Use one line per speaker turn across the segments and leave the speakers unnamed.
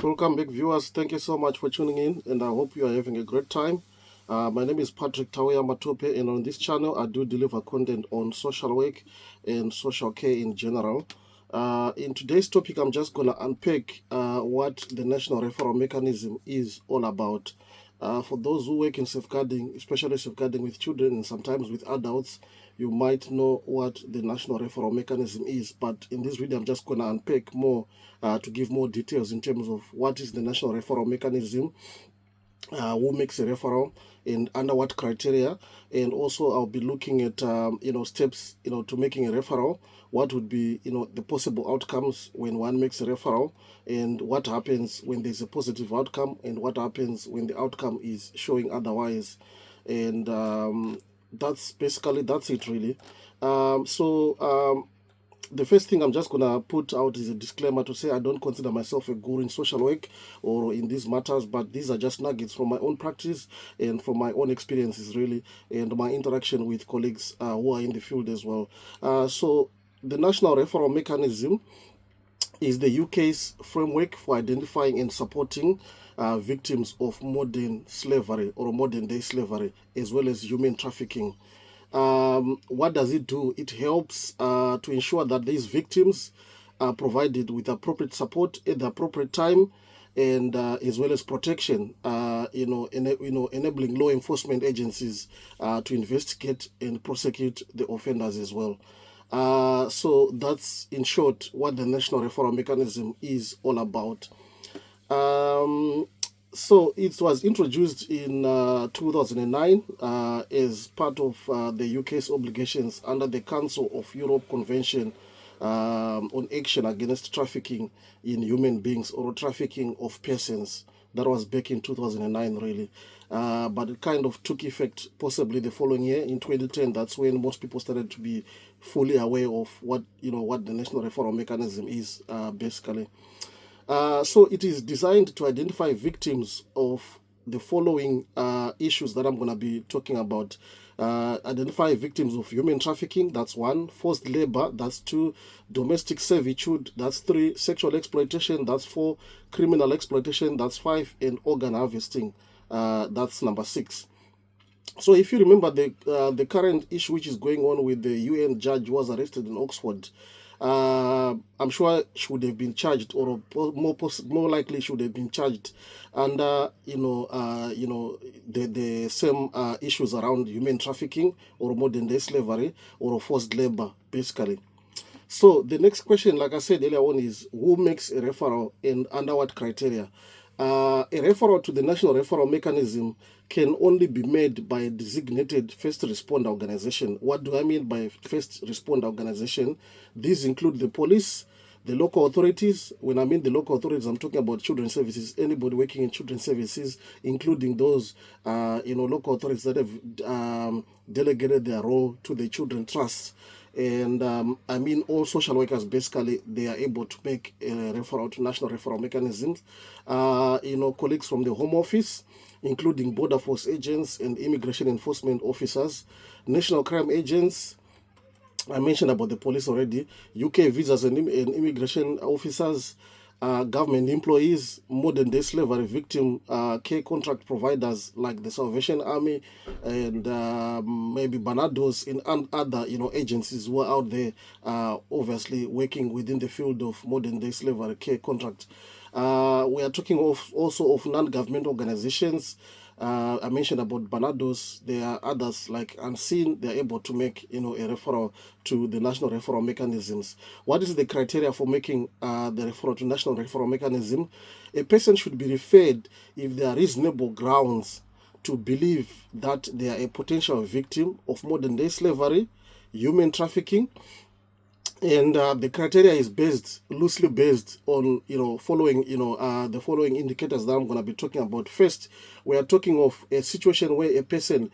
Welcome back, viewers. Thank you so much for tuning in, and I hope you are having a great time. My name is Patrick Tawaya Matope, and on this channel, I do deliver content on social work and social care in general. In today's topic, I'm just going to unpack what the National Referral Mechanism is all about. For those who work in safeguarding, especially safeguarding with children and sometimes with adults, you might know what the National Referral Mechanism is. But in this video, I'm just going to unpack more to give more details in terms of what is the National Referral Mechanism, who makes a referral, and under what criteria. And also I'll be looking at steps to making a referral. What would be the possible outcomes when one makes a referral, and what happens when there's a positive outcome, and what happens when the outcome is showing otherwise. And that's it really. The first thing I'm just going to put out is a disclaimer to say I don't consider myself a guru in social work or in these matters, but these are just nuggets from my own practice and from my own experiences, really, and my interaction with colleagues who are in the field as well. So the National Referral Mechanism is the UK's framework for identifying and supporting victims of modern slavery or modern day slavery, as well as human trafficking. What does it do? It helps to ensure that these victims are provided with appropriate support at the appropriate time, and as well as protection. Enabling law enforcement agencies to investigate and prosecute the offenders as well. So that's in short what the National Referral Mechanism is all about. So it was introduced in 2009 as part of the UK's obligations under the Council of Europe Convention on Action Against Trafficking in Human Beings or Trafficking of Persons. That was back in 2009, really. But it kind of took effect possibly the following year in 2010. That's when most people started to be fully aware of what the National Referral Mechanism is basically. So it is designed to identify victims of the following issues that I'm going to be talking about. Identify victims of human trafficking, that's 1. Forced labor, that's 2. Domestic servitude, that's 3. Sexual exploitation, that's 4. Criminal exploitation, that's 5. And organ harvesting, that's number 6. So if you remember the current issue which is going on with the UN judge who was arrested in Oxford, I'm sure should have been charged, or more likely should have been charged under the same issues around human trafficking or modern day slavery or forced labor basically. So the next question, like I said earlier on, is who makes a referral and under what criteria? A referral to the National Referral Mechanism can only be made by a designated first responder organization. What do I mean by first responder organization? These include the police, the local authorities. When I mean the local authorities, I'm talking about children's services, anybody working in children's services, including those local authorities that have delegated their role to the children trusts. And I mean all social workers, basically, they are able to make a referral to National Referral Mechanisms. Colleagues from the Home Office, including border force agents and immigration enforcement officers, national crime agents. I mentioned about the police already, UK visas and immigration officers, government employees, modern day slavery victim care contract providers like the Salvation Army and maybe Banados and other agencies who are out there obviously working within the field of modern day slavery care contract. We are talking also of non-government organizations. I mentioned about Banados. There are others like Unseen. They're able to make a referral to the National Referral Mechanisms. What is the criteria for making the referral to National Referral Mechanism? A person should be referred if there are reasonable grounds to believe that they are a potential victim of modern day slavery, human trafficking. And the criteria is loosely based on following the following indicators that I'm going to be talking about. First, we are talking of a situation where a person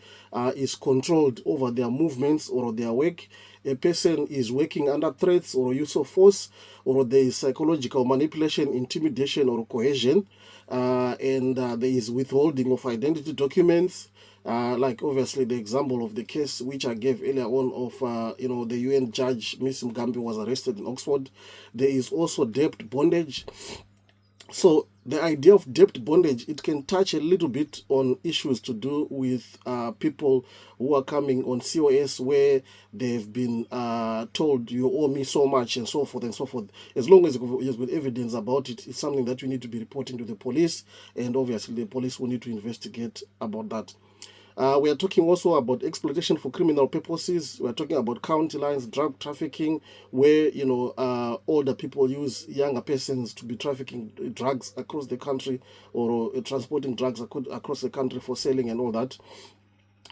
is controlled over their movements or their work. A person is working under threats or use of force, or there is psychological manipulation, intimidation, or coercion, and there is withholding of identity documents. Like obviously the example of the case which I gave earlier on of the UN judge Miss Mugambi was arrested in Oxford. There is also debt bondage, So the idea of debt bondage, it can touch a little bit on issues to do with people who are coming on COS where they've been told you owe me so much and so forth and so forth. As long as you've got evidence about it, it's something that you need to be reporting to the police, and obviously the police will need to investigate about that. We are talking also about exploitation for criminal purposes. We are talking about county lines, drug trafficking, where older people use younger persons to be trafficking drugs across the country, or transporting drugs across the country for selling and all that.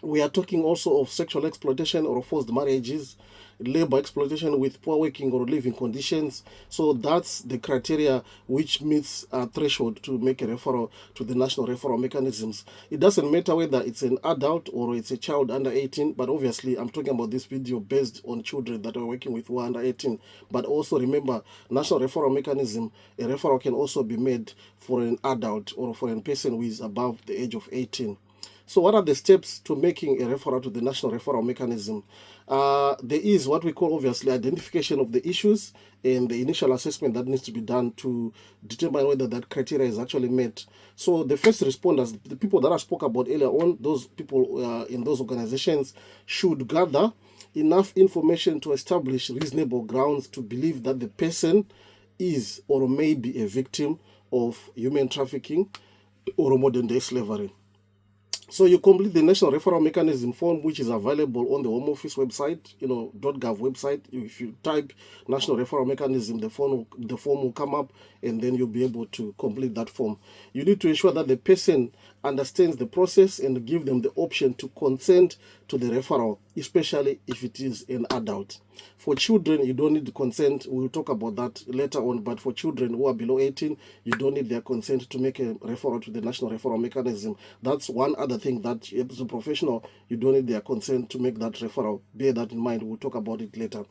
We are talking also of sexual exploitation or forced marriages, labor exploitation with poor working or living conditions. So that's the criteria which meets a threshold to make a referral to the National Referral Mechanisms. It doesn't matter whether it's an adult or it's a child under 18, but obviously I'm talking about this video based on children that are working with who are under 18. But also remember, National Referral Mechanism, a referral can also be made for an adult or for a person who is above the age of 18. So what are the steps to making a referral to the National Referral Mechanism? There is what we call, obviously, identification of the issues and the initial assessment that needs to be done to determine whether that criteria is actually met. So the first responders, the people that I spoke about earlier on, those people in those organizations should gather enough information to establish reasonable grounds to believe that the person is or may be a victim of human trafficking or modern day slavery. So you complete the National Referral Mechanism form, which is available on the Home Office website, .gov website. If you type National Referral Mechanism, the form will come up, and then you'll be able to complete that form. You need to ensure that the person understands the process and give them the option to consent to the referral, especially if it is an adult. For children, you don't need consent. We'll talk about that later on. But for children who are below 18, you don't need their consent to make a referral to the National Referral Mechanism. That's one other thing that, as a professional, you don't need their consent to make that referral. Bear that in mind. We'll talk about it later.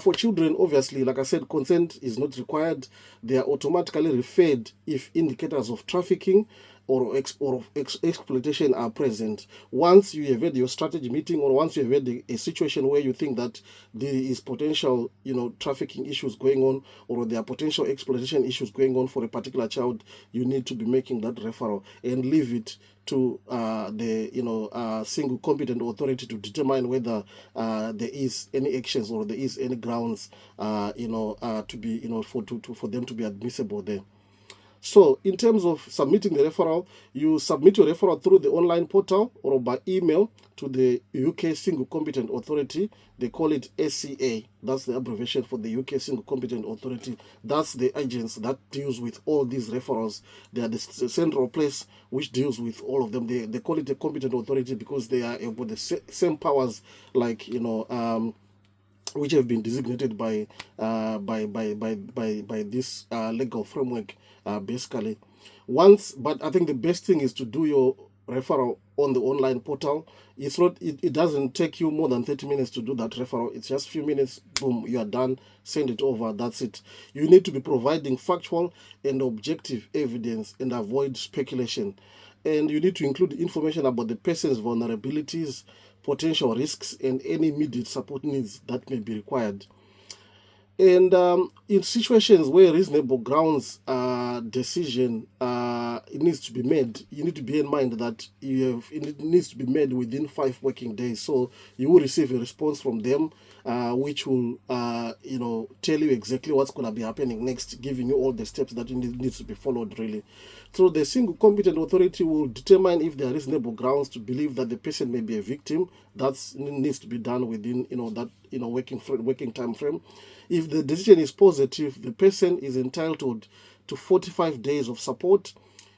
For children, obviously, like I said, consent is not required. They are automatically referred if indicators of trafficking or exploitation are present. Once you have had your strategy meeting, or once you have had a situation where you think that there is potential, trafficking issues going on, or there are potential exploitation issues going on for a particular child, you need to be making that referral and leave it to the single competent authority to determine whether there is any actions or there is any grounds to be for them to be admissible there. So in terms of submitting the referral, you submit your referral through the online portal or by email to the UK Single Competent Authority. They call it SCA. That's the abbreviation for the UK Single Competent Authority. That's the agents that deals with all these referrals. They are the central place which deals with all of them. They call it a competent authority because they are able the same powers like which have been designated by this legal framework, basically. But I think the best thing is to do your referral on the online portal. It doesn't take you more than 30 minutes to do that referral. It's just a few minutes, boom, you are done, send it over, that's it. You need to be providing factual and objective evidence and avoid speculation. And you need to include information about the person's vulnerabilities, potential risks, and any immediate support needs that may be required. And in situations where reasonable grounds decision it needs to be made, you need to bear in mind that it needs to be made within 5 working days. So you will receive a response from them, which will tell you exactly what's going to be happening next, giving you all the steps that needs to be followed really. So the single competent authority will determine if there are reasonable grounds to believe that the person may be a victim. That needs to be done within that working time frame. If the decision is positive, the person is entitled to 45 days of support,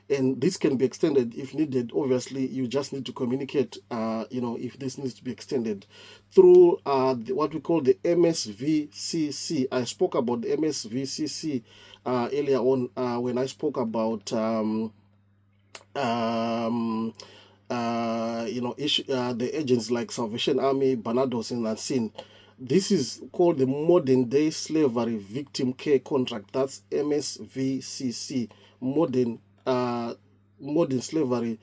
and this can be extended if needed. Obviously, you just need to communicate, if this needs to be extended through what we call the MSVCC. I spoke about the MSVCC earlier on when I spoke about the agents like Salvation Army, Barnardos, and Unseen. This is called the Modern Day Slavery Victim Care Contract. That's MSVCC, Modern Slavery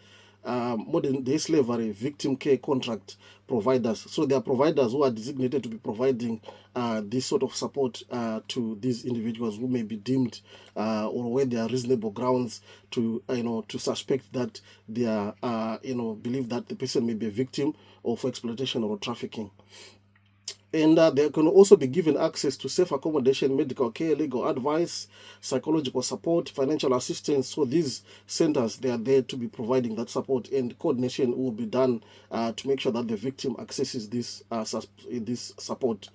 modern day slavery victim care contract providers. So there are providers who are designated to be providing this sort of support to these individuals who may be deemed or where there are reasonable grounds to to suspect that they are believe that the person may be a victim of exploitation or trafficking. And they can also be given access to safe accommodation, medical care, legal advice, psychological support, financial assistance. So these centers, they are there to be providing that support, and coordination will be done to make sure that the victim accesses this support.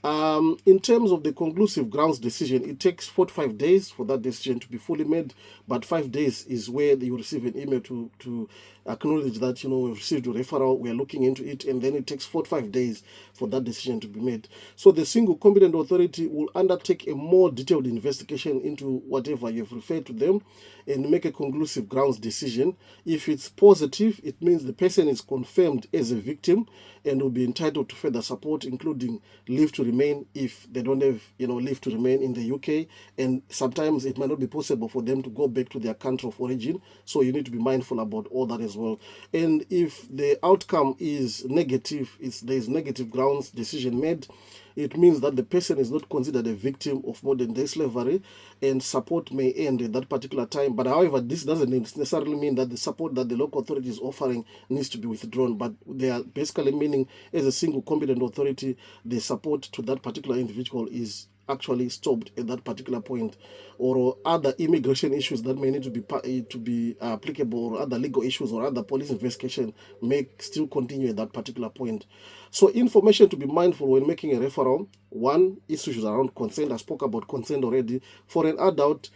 In terms of the conclusive grounds decision, it takes 45 days for that decision to be fully made, but 5 days is where you receive an email to acknowledge that we've received a referral, we are looking into it, and then it takes 45 days for that decision to be made. So the single competent authority will undertake a more detailed investigation into whatever you've referred to them and make a conclusive grounds decision. If it's positive, it means the person is confirmed as a victim and will be entitled to further support, including leave to remain if they don't have leave to remain in the UK, and sometimes it might not be possible for them to go back to their country of origin, so you need to be mindful about all that as well. And if the outcome is negative, there is negative grounds decision made, it means that the person is not considered a victim of modern day slavery and support may end at that particular time. But however, this doesn't necessarily mean that the support that the local authority is offering needs to be withdrawn, but they are basically meaning as a single competent authority, the support to that particular individual is actually stopped at that particular point, or other immigration issues that may need to be applicable, or other legal issues or other police investigation may still continue at that particular point. So information to be mindful when making a referral: one, issues around consent. I spoke about consent already. For an adult,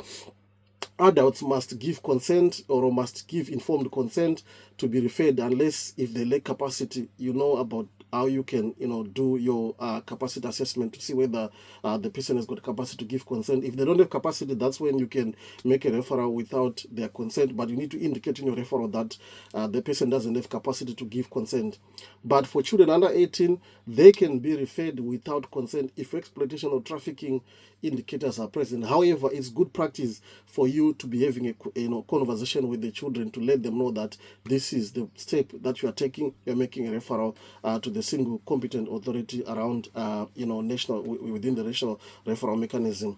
adults must give consent or must give informed consent to be referred, unless if they lack capacity, about how you can do your capacity assessment to see whether the person has got capacity to give consent. If they don't have capacity, that's when you can make a referral without their consent, but you need to indicate in your referral that the person doesn't have capacity to give consent. But for children under 18, they can be referred without consent if exploitation or trafficking indicators are present. However, it's good practice for you to be having a conversation with the children to let them know that this is the step that you are taking. You're making a referral to the single competent authority around within the National Referral Mechanism.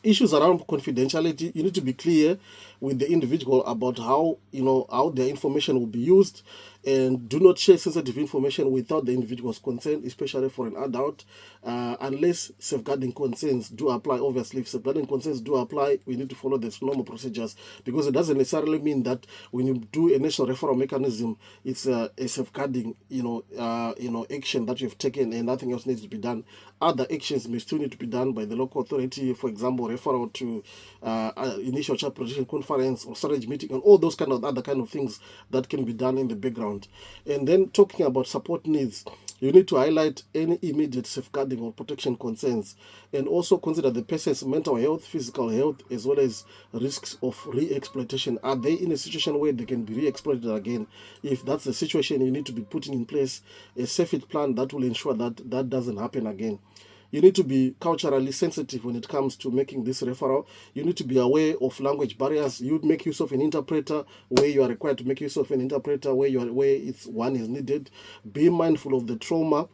Issues around confidentiality, you need to be clear with the individual about how their information will be used, and do not share sensitive information without the individual's consent, especially for an adult, unless safeguarding consents do apply. Obviously, if safeguarding consents do apply, we need to follow the normal procedures, because it doesn't necessarily mean that when you do a national referral mechanism, it's a safeguarding action that you've taken and nothing else needs to be done. Other actions may still need to be done by the local authority, for example, referral to initial child protection conference or strategy meeting, and all those other kind of things that can be done in the background. And then talking about support needs, you need to highlight any immediate safeguarding or protection concerns, and also consider the person's mental health, physical health, as well as risks of re-exploitation. Are they in a situation where they can be re-exploited again? If that's the situation, you need to be putting in place a safety plan that will ensure that that doesn't happen again. You need to be culturally sensitive when it comes to making this referral. You need to be aware of language barriers. You make use of an interpreter where you are required to make use of an interpreter, where one is needed. Be mindful of the trauma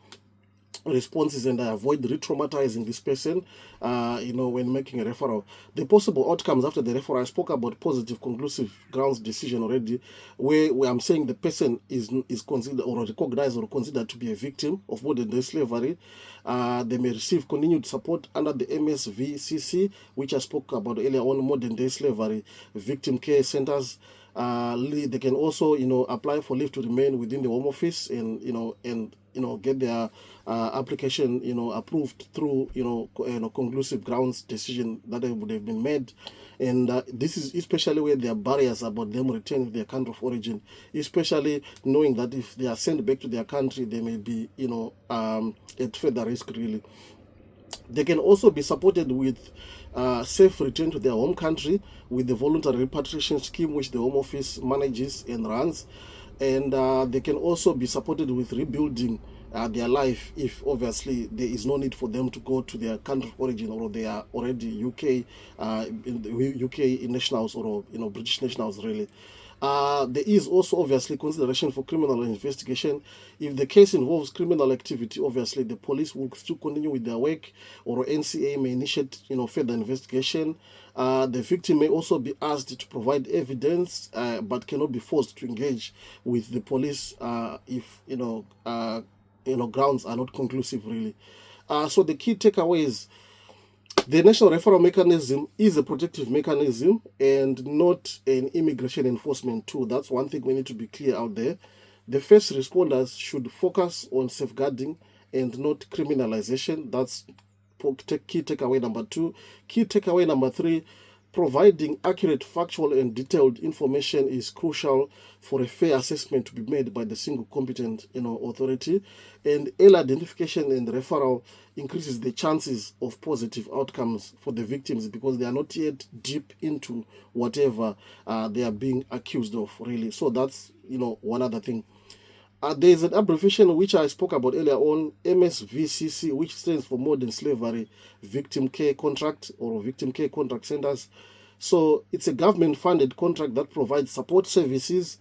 responses and avoid re-traumatizing this person when making a referral. The possible outcomes after the referral, I spoke about positive conclusive grounds decision already, where I'm saying the person is considered or recognized or considered to be a victim of modern day slavery. They may receive continued support under the MSVCC, which I spoke about earlier on, modern day slavery victim care centers. They can also apply for leave to remain within the Home Office and get their application approved through conclusive grounds decision that would have been made. And this is especially where there are barriers about them returning to their country of origin, especially knowing that if they are sent back to their country, they may be at further risk really. They can also be supported with safe return to their home country with the voluntary repatriation scheme, which the Home Office manages and runs. And they can also be supported with rebuilding their life if obviously there is no need for them to go to their country of origin, or they are already UK UK nationals, or British nationals really. There is also obviously consideration for criminal investigation. If the case involves criminal activity, obviously the police will still continue with their work, or NCA may initiate further investigation. The victim may also be asked to provide evidence, but cannot be forced to engage with the police if grounds are not conclusive really. So the key takeaways: the National Referral Mechanism is a protective mechanism and not an immigration enforcement tool. That's one thing we need to be clear out there. The first responders should focus on safeguarding and not criminalization. That's key takeaway number 2. Key takeaway number 3: providing accurate, factual, and detailed information is crucial for a fair assessment to be made by the single competent authority. And early identification and referral increases the chances of positive outcomes for the victims, because they are not yet deep into whatever they are being accused of, really. So that's one other thing. There's an abbreviation which I spoke about earlier on, MSVCC, which stands for Modern Slavery Victim Care Contract, or Victim Care Contract Centers. So it's a government-funded contract that provides support services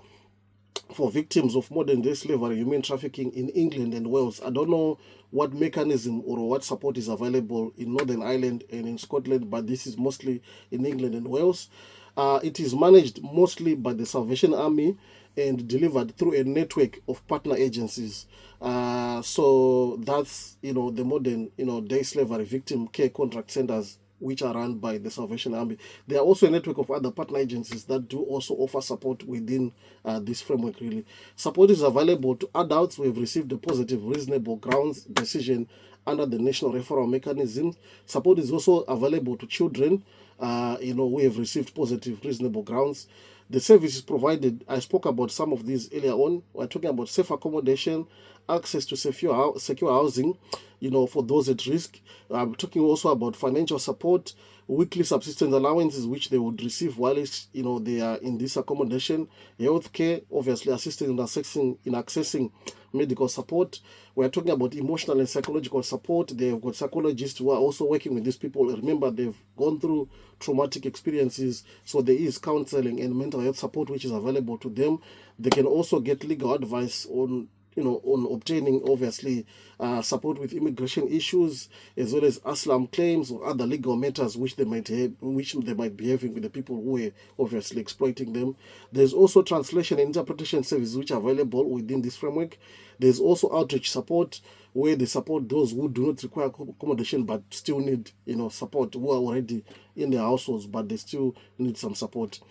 for victims of modern-day slavery, human trafficking in England and Wales. I don't know what mechanism or what support is available in Northern Ireland and in Scotland, but this is mostly in England and Wales. It is managed mostly by the Salvation Army and delivered through a network of partner agencies. So that's the modern day slavery victim care contract centers, which are run by the Salvation Army. There are also a network of other partner agencies that do also offer support within this framework, really. Support is available to adults who have received a positive, reasonable grounds decision under the National Referral Mechanism. Support is also available to children, who have received positive, reasonable grounds. The services provided, I spoke about some of these earlier on. We're talking about safe accommodation, access to secure housing, for those at risk. I'm talking also about financial support, weekly subsistence allowances which they would receive while they are in this accommodation, healthcare, obviously assistance in accessing medical support. We're talking about emotional and psychological support. They've got psychologists who are also working with these people. Remember, they've gone through traumatic experiences, so there is counseling and mental health support which is available to them. They can also get legal advice on obtaining obviously support with immigration issues, as well as asylum claims or other legal matters which they might be having with the people who are obviously exploiting them. There's also translation and interpretation services which are available within this framework. There's also outreach support, where they support those who do not require accommodation but still need support, who are already in their households but they still need some support.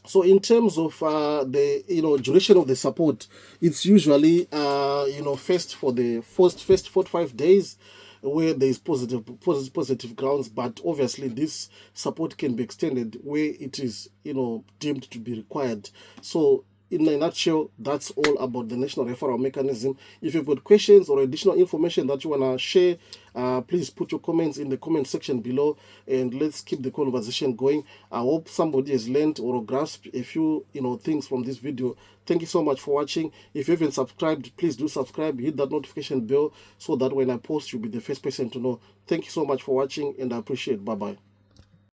So in terms of the duration of the support, it's usually first 4 to 5 days, where there is positive grounds, but obviously this support can be extended where it is deemed to be required. So in a nutshell, that's all about the National Referral Mechanism. If you've got questions or additional information that you want to share, please put your comments in the comment section below, and let's keep the conversation going. I hope somebody has learned or grasped a few things from this video. Thank you so much for watching. If you haven't subscribed, please do subscribe, hit that notification bell so that when I post, you'll be the first person to know. Thank you so much for watching, and I appreciate it. Bye bye.